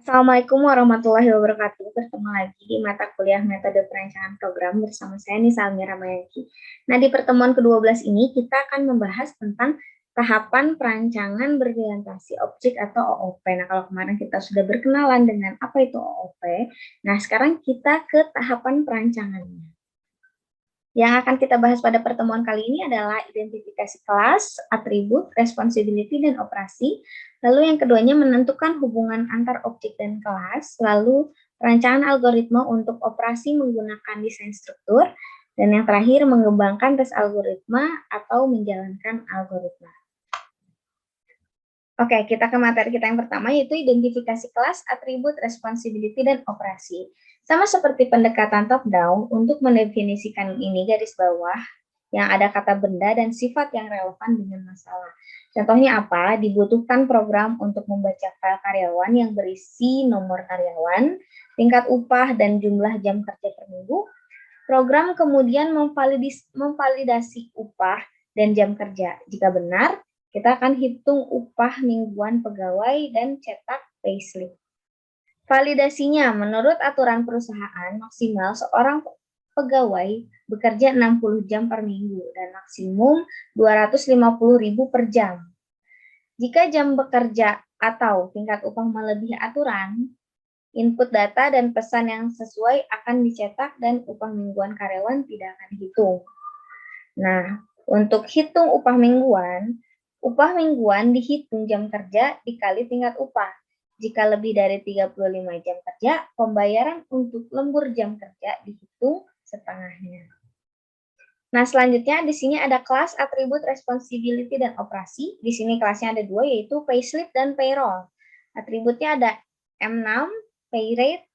Assalamualaikum warahmatullahi wabarakatuh. Bertemu lagi di mata kuliah metode perancangan program bersama saya Nisa Almira Mayaki. Nah, di pertemuan ke-12 ini kita akan membahas tentang tahapan perancangan berorientasi objek atau OOP. Nah, kalau kemarin kita sudah berkenalan dengan apa itu OOP, nah sekarang kita ke tahapan perancangannya. Yang akan kita bahas pada pertemuan kali ini adalah identifikasi kelas, atribut, responsibility, dan operasi. Lalu yang keduanya menentukan hubungan antar objek dan kelas. Lalu perancangan algoritma untuk operasi menggunakan desain struktur. Dan yang terakhir mengembangkan tes algoritma atau menjalankan algoritma. Oke, kita ke materi kita yang pertama, yaitu identifikasi kelas, atribut, responsibility, dan operasi. Sama seperti pendekatan top-down, untuk mendefinisikan ini garis bawah, yang ada kata benda dan sifat yang relevan dengan masalah. Contohnya apa? Dibutuhkan program untuk membaca file karyawan yang berisi nomor karyawan, tingkat upah, dan jumlah jam kerja per minggu. Program kemudian memvalidasi upah dan jam kerja. Jika benar, kita akan hitung upah mingguan pegawai dan cetak payslip. Validasinya, menurut aturan perusahaan, maksimal seorang pegawai bekerja 60 jam per minggu dan maksimum 250.000 per jam. Jika jam bekerja atau tingkat upah melebihi aturan, input data dan pesan yang sesuai akan dicetak dan upah mingguan karyawan tidak akan dihitung. Nah, untuk hitung upah mingguan dihitung jam kerja dikali tingkat upah. Jika lebih dari 35 jam kerja, pembayaran untuk lembur jam kerja dihitung setengahnya. Nah, selanjutnya di sini ada kelas, atribut, responsibility, dan operasi. Di sini kelasnya ada dua, yaitu payslip dan payroll. Atributnya ada M6, pay rate,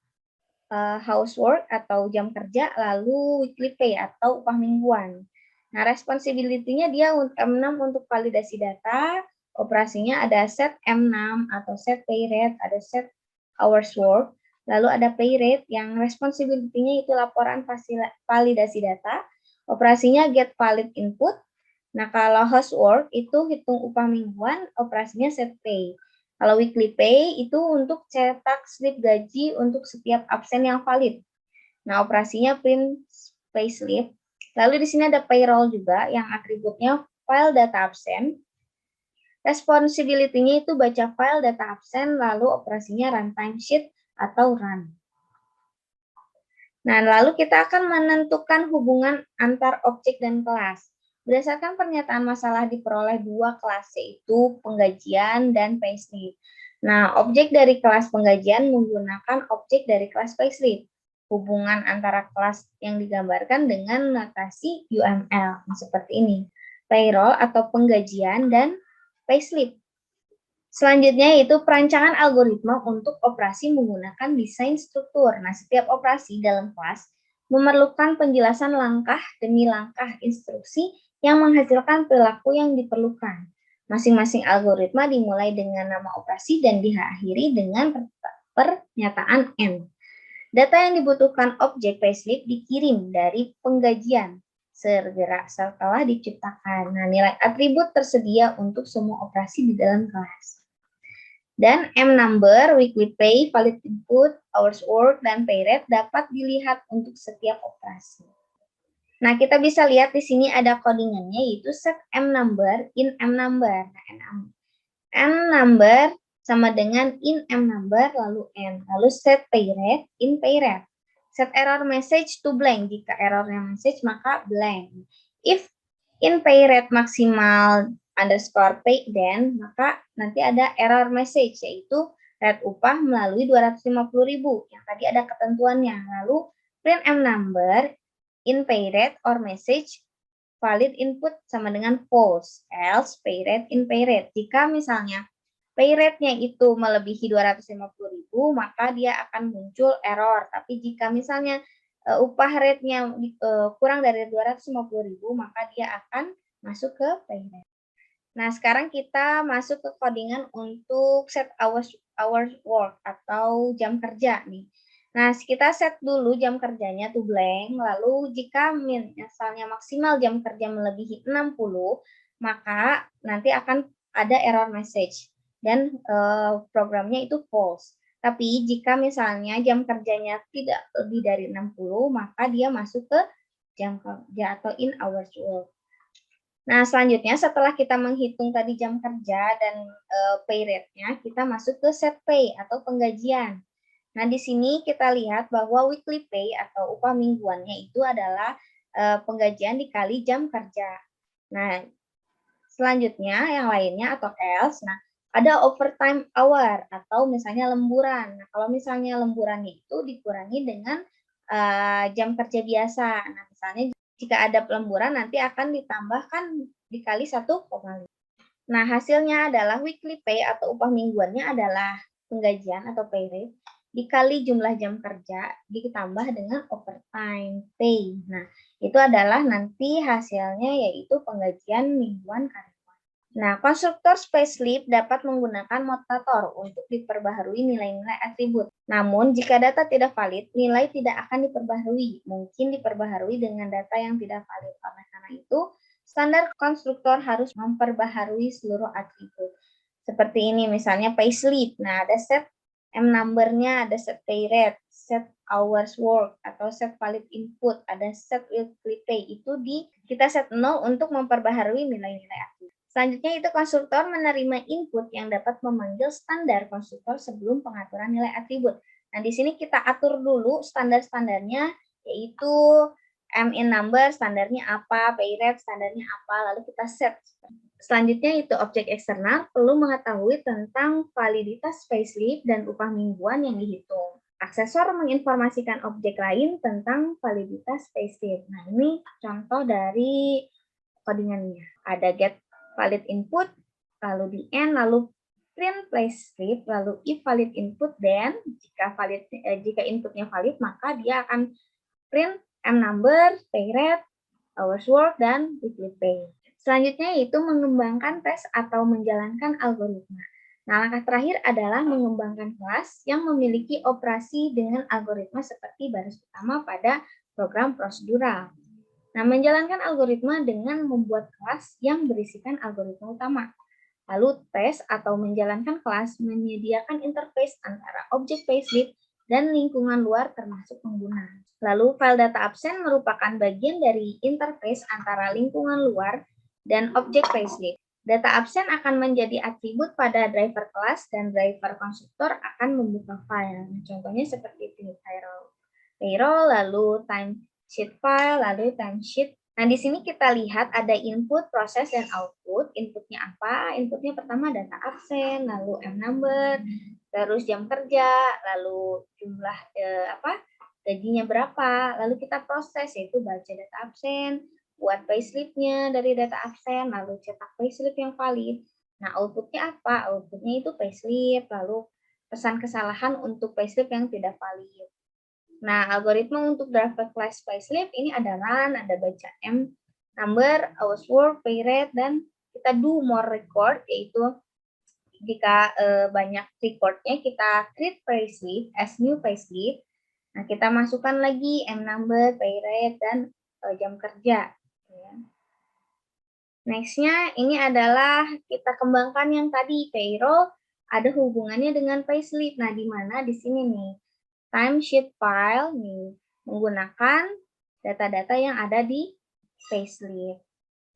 housework atau jam kerja, lalu weekly pay atau upah mingguan. Nah, responsibility-nya dia M6 untuk validasi data, operasinya ada set M6 atau set pay rate, ada set hours work, lalu ada pay rate yang responsibility-nya itu laporan validasi data, operasinya get valid input. Nah, kalau housework itu hitung upah mingguan, operasinya set pay. Kalau weekly pay itu untuk cetak slip gaji untuk setiap absen yang valid. Nah, operasinya print pay slip. Lalu di sini ada payroll juga yang atributnya file data absen. Responsibility-nya itu baca file data absen, lalu operasinya runtime sheet atau run. Nah, lalu kita akan menentukan hubungan antar objek dan kelas. Berdasarkan pernyataan masalah diperoleh dua kelas, yaitu penggajian dan payslip. Nah, objek dari kelas penggajian menggunakan objek dari kelas payslip. Hubungan antara kelas yang digambarkan dengan notasi UML, seperti ini. Payroll atau penggajian dan payslip. Selanjutnya yaitu perancangan algoritma untuk operasi menggunakan desain struktur. Nah, setiap operasi dalam kelas memerlukan penjelasan langkah demi langkah instruksi yang menghasilkan perilaku yang diperlukan. Masing-masing algoritma dimulai dengan nama operasi dan diakhiri dengan pernyataan N. Data yang dibutuhkan objek payslip dikirim dari penggajian segera setelah diciptakan. Nah, nilai atribut tersedia untuk semua operasi di dalam kelas. Dan M-number, weekly pay, valid input, hours work, dan pay rate dapat dilihat untuk setiap operasi. Nah, kita bisa lihat di sini ada codingannya, yaitu set M-number, in M-number. Nah, N-number sama dengan in M-number, lalu N. Lalu set pay rate, in pay rate. Set error message to blank. Jika errornya message, maka blank. If in pay rate maksimal underscore pay then, maka nanti ada error message, yaitu rate upah melalui 250.000 yang tadi ada ketentuannya. Lalu print M number in pay rate or message valid input sama dengan false, else pay rate in pay rate. Jika misalnya pay rate-nya itu melebihi 250.000, maka dia akan muncul error. Tapi jika misalnya upah rate-nya kurang dari 250.000, maka dia akan masuk ke pay rate. Nah, sekarang kita masuk ke codingan untuk set hours work atau jam kerja nih. Nah, kita set dulu jam kerjanya tuh blank, lalu jika misalnya maksimal jam kerja melebihi 60, maka nanti akan ada error message dan programnya itu false. Tapi jika misalnya jam kerjanya tidak lebih dari 60, maka dia masuk ke jam kerja atau in hours work. Nah, selanjutnya setelah kita menghitung tadi jam kerja dan pay rate-nya, kita masuk ke set pay atau penggajian. Nah, di sini kita lihat bahwa weekly pay atau upah mingguannya itu adalah penggajian dikali jam kerja. Nah, selanjutnya yang lainnya atau else, nah ada overtime hour atau misalnya lemburan. Nah, kalau misalnya lemburan itu dikurangi dengan jam kerja biasa. Nah, misalnya jika ada lemburan nanti akan ditambahkan dikali 1,5. Nah, hasilnya adalah weekly pay atau upah mingguannya adalah penggajian atau pay rate dikali jumlah jam kerja ditambah dengan overtime pay. Nah, itu adalah nanti hasilnya yaitu penggajian mingguan karyawan. Nah, konstruktor payslip dapat menggunakan mutator untuk diperbaharui nilai-nilai atribut. Namun, jika data tidak valid, nilai tidak akan diperbaharui. Mungkin diperbaharui dengan data yang tidak valid. Oleh karena itu, standar konstruktor harus memperbaharui seluruh atribut. Seperti ini, misalnya payslip. Nah, ada set M number-nya, ada set pay rate, set hours work, atau set valid input, ada set weekly pay. Itu kita set 0 untuk memperbaharui nilai-nilai atribut. Selanjutnya itu konstruktor menerima input yang dapat memanggil standar konstruktor sebelum pengaturan nilai atribut. Nah, di sini kita atur dulu standar-standarnya, yaitu M in number, standarnya apa, pay rate, standarnya apa, lalu kita set. Selanjutnya itu objek eksternal perlu mengetahui tentang validitas payslip dan upah mingguan yang dihitung. Aksesor menginformasikan objek lain tentang validitas payslip. Nah, ini contoh dari codingannya. Ada get valid input, lalu di end, lalu print payslip, lalu if valid input, then jika inputnya valid maka dia akan print M number, pay rate, hours work, dan weekly pay. Selanjutnya yaitu mengembangkan tes atau menjalankan algoritma. Nah, langkah terakhir adalah mengembangkan kelas yang memiliki operasi dengan algoritma seperti baris utama pada program prosedural. Nah, menjalankan algoritma dengan membuat kelas yang berisikan algoritma utama. Lalu, tes atau menjalankan kelas menyediakan interface antara objek payslip dan lingkungan luar termasuk pengguna. Lalu, file data absen merupakan bagian dari interface antara lingkungan luar dan objek payslip. Data absen akan menjadi atribut pada driver kelas dan driver konstruktor akan membuka file. Contohnya seperti payroll, lalu time sheet file, lalu timesheet. Nah, di sini kita lihat ada input, proses, dan output. Inputnya apa? Inputnya pertama data absen, lalu M number, terus jam kerja, lalu jumlah gajinya berapa, lalu kita proses yaitu baca data absen, buat payslip-nya dari data absen, lalu cetak payslip yang valid. Nah, outputnya apa? Outputnya itu payslip, lalu pesan kesalahan untuk payslip yang tidak valid. Nah, algoritma untuk driver class payslip ini ada run, ada baca M number, hours work, pay rate, dan kita do more record, yaitu jika banyak recordnya kita create payslip as new payslip. Nah, kita masukkan lagi M number, pay rate, dan jam kerja. Next-nya ini adalah kita kembangkan yang tadi payroll ada hubungannya dengan payslip. Nah, di mana di sini nih timesheet file nih menggunakan data-data yang ada di payslip.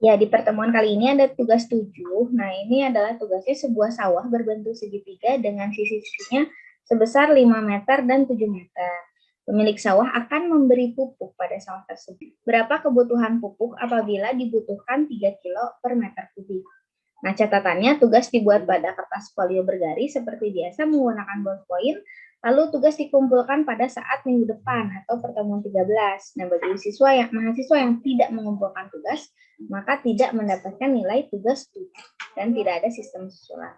Ya, di pertemuan kali ini ada tugas 7. Nah, ini adalah tugasnya sebuah sawah berbentuk segitiga dengan sisi-sisinya sebesar 5 meter dan 7 meter. Pemilik sawah akan memberi pupuk pada sawah tersebut. Berapa kebutuhan pupuk apabila dibutuhkan 3 kilo per meter kubik? Nah, catatannya tugas dibuat pada kertas folio bergaris seperti biasa menggunakan ballpoint. Lalu tugas dikumpulkan pada saat minggu depan atau pertemuan 13. Nah, bagi mahasiswa yang tidak mengumpulkan tugas, maka tidak mendapatkan nilai tugas 7 dan tidak ada sistem susulan.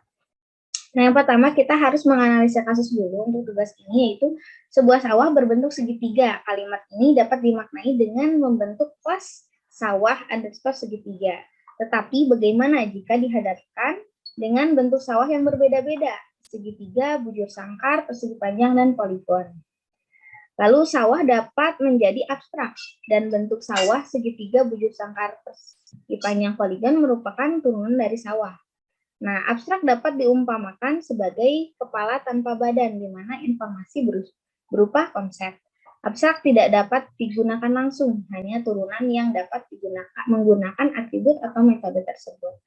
Nah, yang pertama kita harus menganalisa kasus dulu untuk tugas ini, yaitu sebuah sawah berbentuk segitiga. Kalimat ini dapat dimaknai dengan membentuk kelas sawah underscore segitiga. Tetapi bagaimana jika dihadapkan dengan bentuk sawah yang berbeda-beda? Segitiga, bujur sangkar, persegi panjang, dan poligon. Lalu sawah dapat menjadi abstrak, dan bentuk sawah segitiga, bujur sangkar, persegi panjang, poligon merupakan turunan dari sawah. Nah, abstrak dapat diumpamakan sebagai kepala tanpa badan, di mana informasi berupa konsep. Abstrak tidak dapat digunakan langsung, hanya turunan yang dapat digunakan menggunakan atribut atau metode tersebut.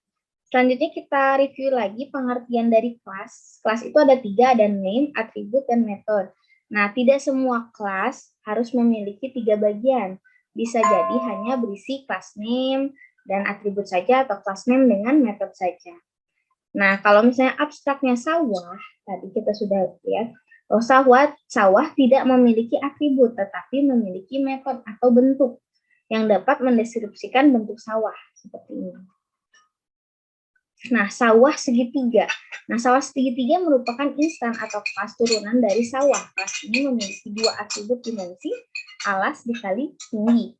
Selanjutnya kita review lagi pengertian dari kelas. Kelas itu ada 3, ada name, atribut, dan method. Nah, tidak semua kelas harus memiliki 3 bagian. Bisa jadi hanya berisi class name dan atribut saja, atau class name dengan method saja. Nah, kalau misalnya abstraknya sawah, tadi kita sudah lihat, sawah tidak memiliki atribut, tetapi memiliki metode atau bentuk yang dapat mendeskripsikan bentuk sawah, seperti ini. Nah, sawah segitiga. Nah, sawah segitiga merupakan instan atau kelas turunan dari sawah. Kelas ini memiliki 2 atribut dimensi, alas dikali tinggi.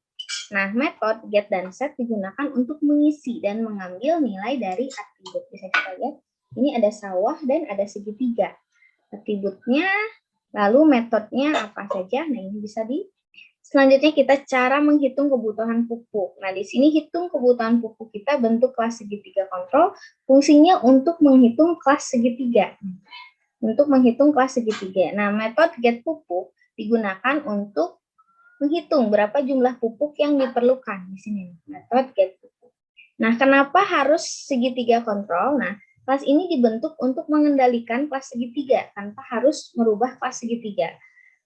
Nah, metode get dan set digunakan untuk mengisi dan mengambil nilai dari atribut. Bisa kita lihat, ini ada sawah dan ada segitiga. Atributnya, lalu metodenya apa saja. Nah, ini bisa Selanjutnya kita cara menghitung kebutuhan pupuk. Nah, di sini hitung kebutuhan pupuk kita bentuk kelas segitiga kontrol, fungsinya untuk menghitung kelas segitiga. Untuk menghitung kelas segitiga. Nah, metode get pupuk digunakan untuk menghitung berapa jumlah pupuk yang diperlukan di sini. Metode get pupuk. Nah, kenapa harus segitiga kontrol? Nah, kelas ini dibentuk untuk mengendalikan kelas segitiga tanpa harus merubah kelas segitiga.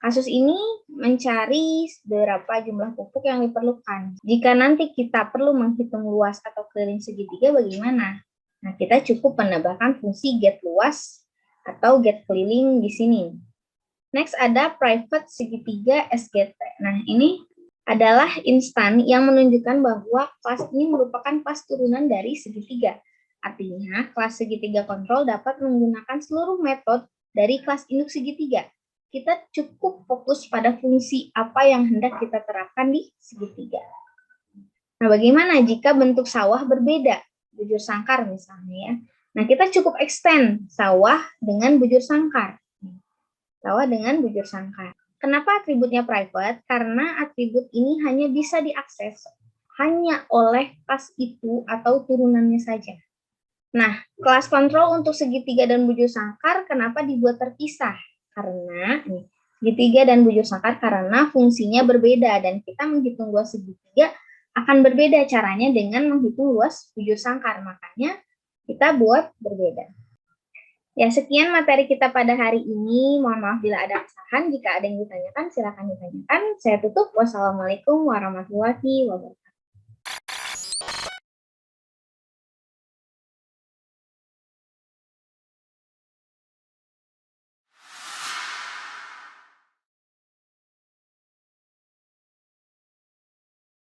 Kasus ini mencari berapa jumlah pupuk yang diperlukan. Jika nanti kita perlu menghitung luas atau keliling segitiga, bagaimana? Nah, kita cukup menambahkan fungsi get luas atau get keliling di sini. Next ada private segitiga SGT. Nah, ini adalah instan yang menunjukkan bahwa kelas ini merupakan kelas turunan dari segitiga. Artinya, kelas segitiga kontrol dapat menggunakan seluruh metode dari kelas induk segitiga. Kita cukup fokus pada fungsi apa yang hendak kita terapkan di segitiga. Nah, bagaimana jika bentuk sawah berbeda? Bujur sangkar misalnya ya. Nah, kita cukup extend sawah dengan bujur sangkar. Sawah dengan bujur sangkar. Kenapa atributnya private? Karena atribut ini hanya bisa diakses hanya oleh kelas itu atau turunannya saja. Nah, kelas kontrol untuk segitiga dan bujur sangkar kenapa dibuat terpisah? Karena segitiga dan bujur sangkar karena fungsinya berbeda dan kita menghitung luas segitiga akan berbeda caranya dengan menghitung luas bujur sangkar. Makanya kita buat berbeda. Ya, sekian materi kita pada hari ini. Mohon maaf bila ada kesalahan. Jika ada yang ditanyakan, silakan ditanyakan. Saya tutup. Wassalamualaikum warahmatullahi wabarakatuh.